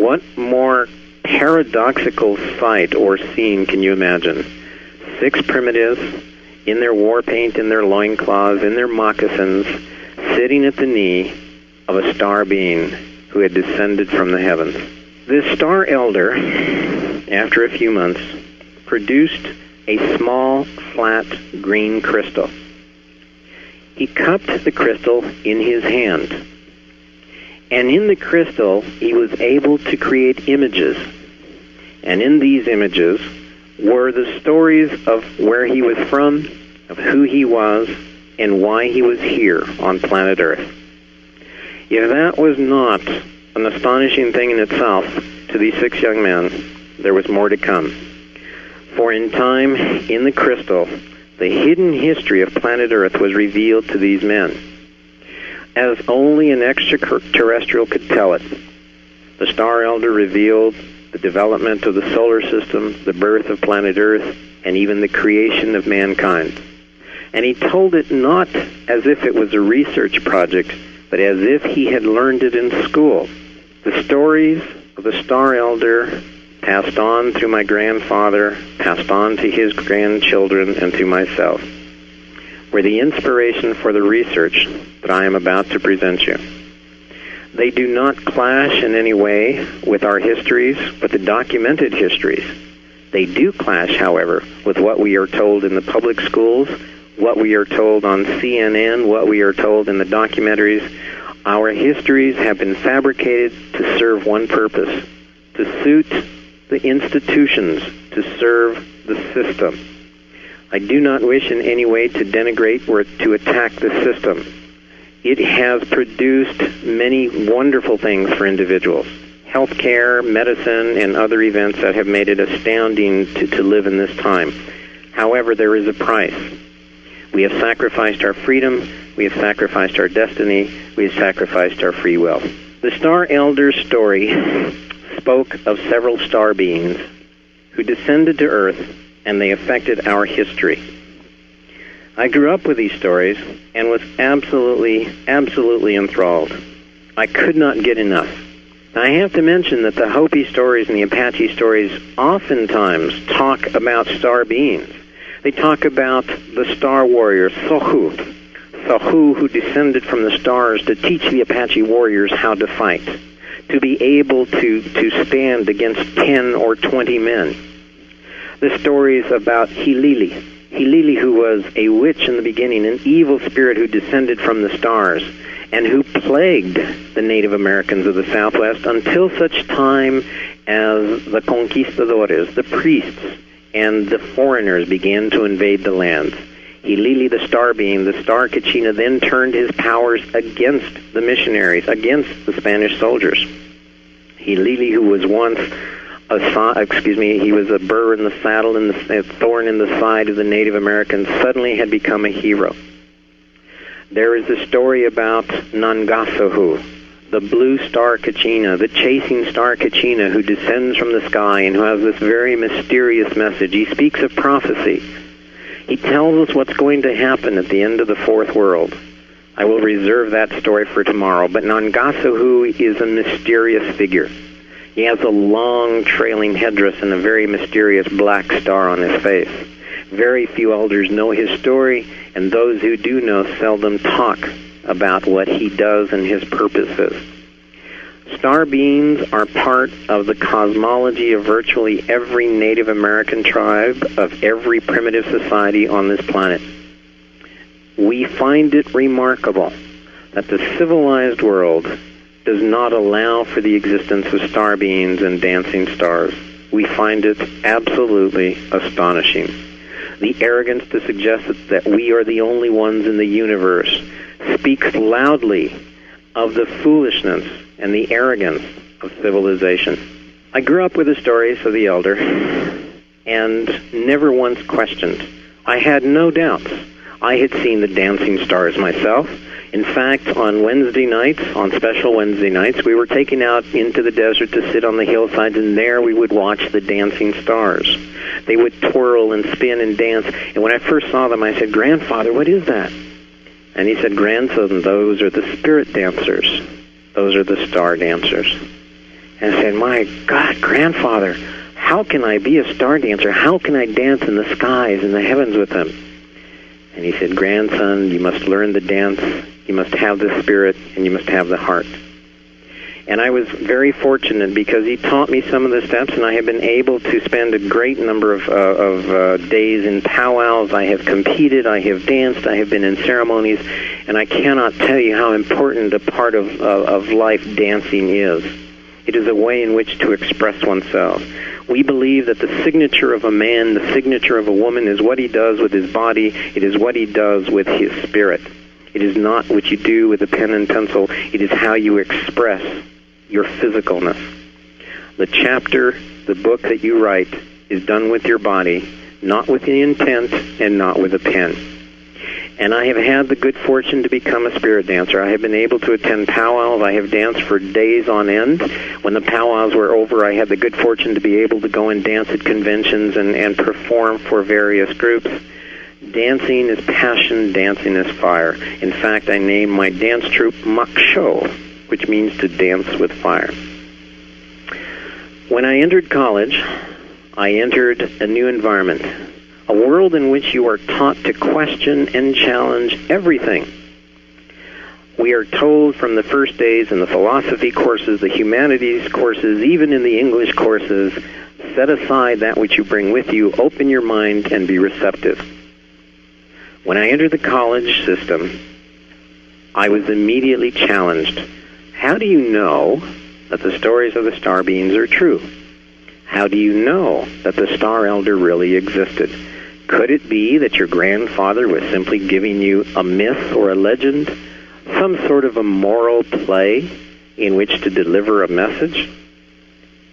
What more paradoxical sight or scene can you imagine? 6 primitives in their war paint, in their loincloths, in their moccasins, sitting at the knee of a star being who had descended from the heavens. This star elder, after a few months, produced a small, flat, green crystal. He cupped the crystal in his hand, and in the crystal he was able to create images. And in these images were the stories of where he was from, of who he was, and why he was here on planet Earth. If that was not an astonishing thing in itself to these 6 young men, there was more to come. For in time, in the crystal, the hidden history of planet Earth was revealed to these men, as only an extraterrestrial could tell it. The Star Elder revealed the development of the solar system, the birth of planet Earth, and even the creation of mankind. And he told it not as if it was a research project, but as if he had learned it in school. The stories of the Star Elder passed on through my grandfather, passed on to his grandchildren, and to myself, were the inspiration for the research that I am about to present you. They do not clash in any way with our histories, but the documented histories. They do clash, however, with what we are told in the public schools, what we are told on CNN, what we are told in the documentaries. Our histories have been fabricated to serve one purpose, to suit the institutions, to serve the system. I do not wish in any way to denigrate or to attack the system. It has produced many wonderful things for individuals. Healthcare, medicine, and other events that have made it astounding to live in this time. However, there is a price. We have sacrificed our freedom, we have sacrificed our destiny, we have sacrificed our free will. The Star Elder's story spoke of several star beings who descended to Earth, and they affected our history. I grew up with these stories and was absolutely enthralled. I could not get enough. I have to mention that the Hopi stories and the Apache stories oftentimes talk about star beings. They talk about the star warrior, Sahu, who descended from the stars to teach the Apache warriors how to fight, to be able to stand against 10 or 20 men. The stories about Hilili, who was a witch in the beginning, an evil spirit who descended from the stars, and who plagued the Native Americans of the Southwest until such time as the conquistadores, the priests, and the foreigners began to invade the lands. Hilili, the star being, the star Kachina, then turned his powers against the missionaries, against the Spanish soldiers. Hilili, who was once he was a burr in the saddle and a thorn in the side of the Native Americans, suddenly had become a hero. There is a story about Nangasahu, the blue star Kachina, the chasing star Kachina, who descends from the sky and who has this very mysterious message. He speaks of prophecy. He tells us what's going to happen at the end of the fourth world. I will reserve that story for tomorrow, but Nangasahu is a mysterious figure. He has a long trailing headdress and a very mysterious black star on his face. Very few elders know his story, and those who do know seldom talk about what he does and his purposes. Star beings are part of the cosmology of virtually every Native American tribe, of every primitive society on this planet. We find it remarkable that the civilized world does not allow for the existence of star beings and dancing stars. We find it absolutely astonishing. The arrogance to suggest that we are the only ones in the universe speaks loudly of the foolishness and the arrogance of civilization. I grew up with the stories of the elder and never once questioned. I had no doubts. I had seen the dancing stars myself. In fact, on Wednesday nights, on special Wednesday nights, we were taken out into the desert to sit on the hillsides, and there we would watch the dancing stars. They would twirl and spin and dance, and when I first saw them, I said, "Grandfather, what is that?" And he said, "Grandson, those are the spirit dancers. Those are the star dancers." and said, "My God, grandfather, how can I be a star dancer? How can I dance in the skies, in the heavens with them?" And he said, "Grandson, you must learn the dance, you must have the spirit, and you must have the heart." And I was very fortunate because he taught me some of the steps, and I have been able to spend a great number of days in powwows. I have competed, I have danced, I have been in ceremonies, and I cannot tell you how important a part of life dancing is. It is a way in which to express oneself. We believe that the signature of a man, the signature of a woman, is what he does with his body. It is what he does with his spirit. It is not what you do with a pen and pencil. It is how you express your physicalness. The chapter, the book that you write, is done with your body, not with the intent and not with a pen. And I have had the good fortune to become a spirit dancer. I have been able to attend powwows. I have danced for days on end. When the powwows were over, I had the good fortune to be able to go and dance at conventions and perform for various groups. Dancing is passion, dancing is fire. In fact, I named my dance troupe Maksho, which means to dance with fire. When I entered college, I entered a new environment, a world in which you are taught to question and challenge everything. We are told from the first days in the philosophy courses, the humanities courses, even in the English courses, set aside that which you bring with you, open your mind, and be receptive. When I entered the college system, I was immediately challenged. How do you know that the stories of the star beings are true? How do you know that the star elder really existed? Could it be that your grandfather was simply giving you a myth or a legend, some sort of a moral play in which to deliver a message?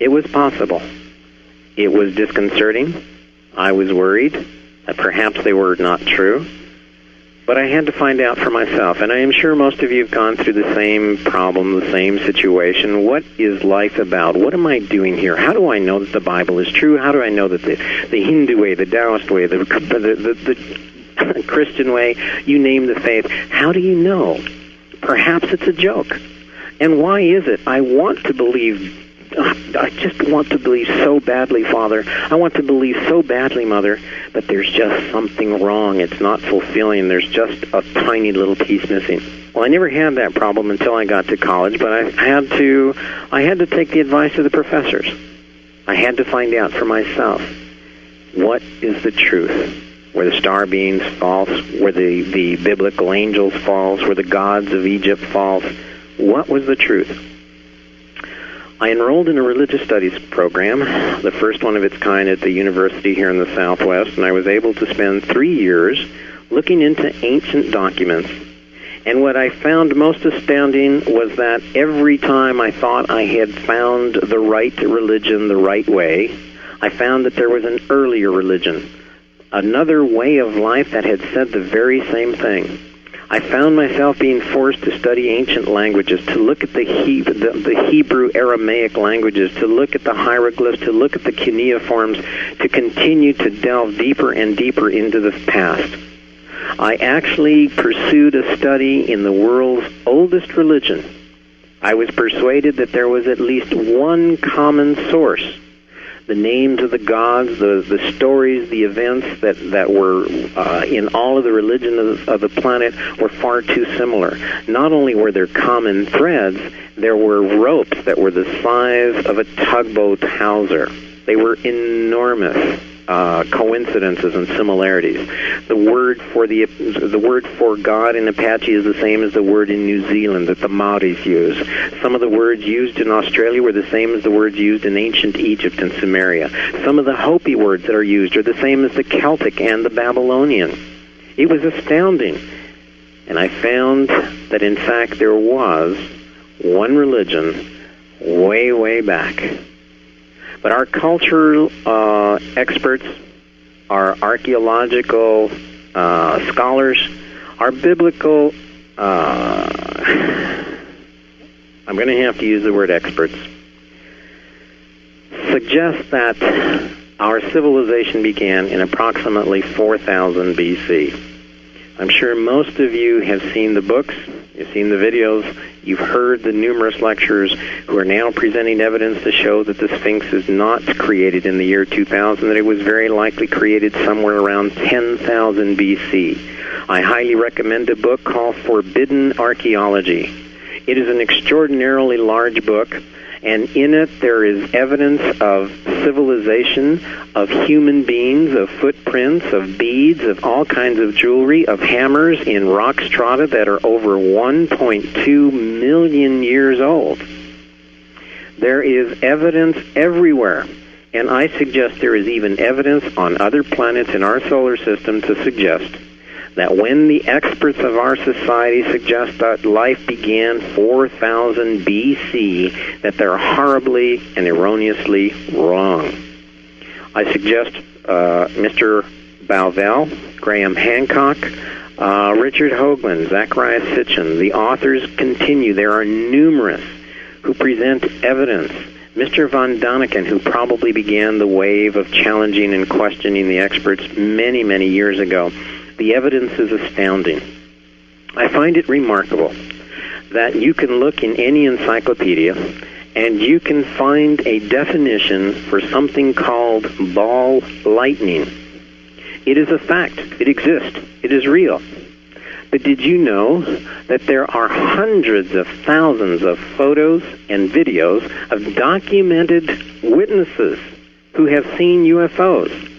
It was possible. It was disconcerting. I was worried that perhaps they were not true. But I had to find out for myself, and I am sure most of you have gone through the same problem, the same situation. What is life about? What am I doing here? How do I know that the Bible is true? How do I know that the Hindu way, the Taoist way, the Christian way, you name the faith, how do you know? Perhaps it's a joke. And why is it? I want to believe. I just want to believe so badly, Father. I want to believe so badly, Mother, but there's just something wrong. It's not fulfilling. There's just a tiny little piece missing. Well, I never had that problem until I got to college, but I had to take the advice of the professors. I had to find out for myself, what is the truth? Were the star beings false? Were the biblical angels false? Were the gods of Egypt false? What was the truth? I enrolled in a religious studies program, the first one of its kind at the university here in the Southwest, and I was able to spend 3 years looking into ancient documents. And what I found most astounding was that every time I thought I had found the right religion the right way, I found that there was an earlier religion, another way of life that had said the very same thing. I found myself being forced to study ancient languages, to look at the Hebrew Aramaic languages, to look at the hieroglyphs, to look at the cuneiforms, to continue to delve deeper and deeper into the past. I actually pursued a study in the world's oldest religion. I was persuaded that there was at least one common source. The names of the gods, the stories, the events that were in all of the religions of the planet were far too similar. Not only were there common threads, there were ropes that were the size of a tugboat hawser. They were enormous coincidences and similarities. The word for God in Apache is the same as the word in New Zealand that the Maoris use. Some of the words used in Australia were the same as the words used in ancient Egypt and Sumeria. Some of the Hopi words that are used are the same as the Celtic and the Babylonian. It was astounding. And I found that, in fact, there was one religion way, way back. But our cultural experts, our archaeological scholars, our biblical, I'm going to have to use the word experts, suggest that our civilization began in approximately 4000 BC. I'm sure most of you have seen the books. You've seen the videos. You've heard the numerous lecturers who are now presenting evidence to show that the Sphinx is not created in the year 2000, that it was very likely created somewhere around 10,000 BC. I highly recommend a book called Forbidden Archaeology. It is an extraordinarily large book, and in it there is evidence of civilization, of human beings, of footprints, of beads, of all kinds of jewelry, of hammers in rock strata that are over 1.2 million years old. There is evidence everywhere, and I suggest there is even evidence on other planets in our solar system to suggest that when the experts of our society suggest that life began 4,000 BC, that they're horribly and erroneously wrong. I suggest Mr. Bauval, Graham Hancock, Richard Hoagland, Zacharias Sitchin. The authors continue. There are numerous who present evidence. Mr. von Daniken, who probably began the wave of challenging and questioning the experts many, many years ago. The evidence is astounding. I find it remarkable that you can look in any encyclopedia and you can find a definition for something called ball lightning. It is a fact. It exists. It is real. But did you know that there are hundreds of thousands of photos and videos of documented witnesses who have seen UFOs?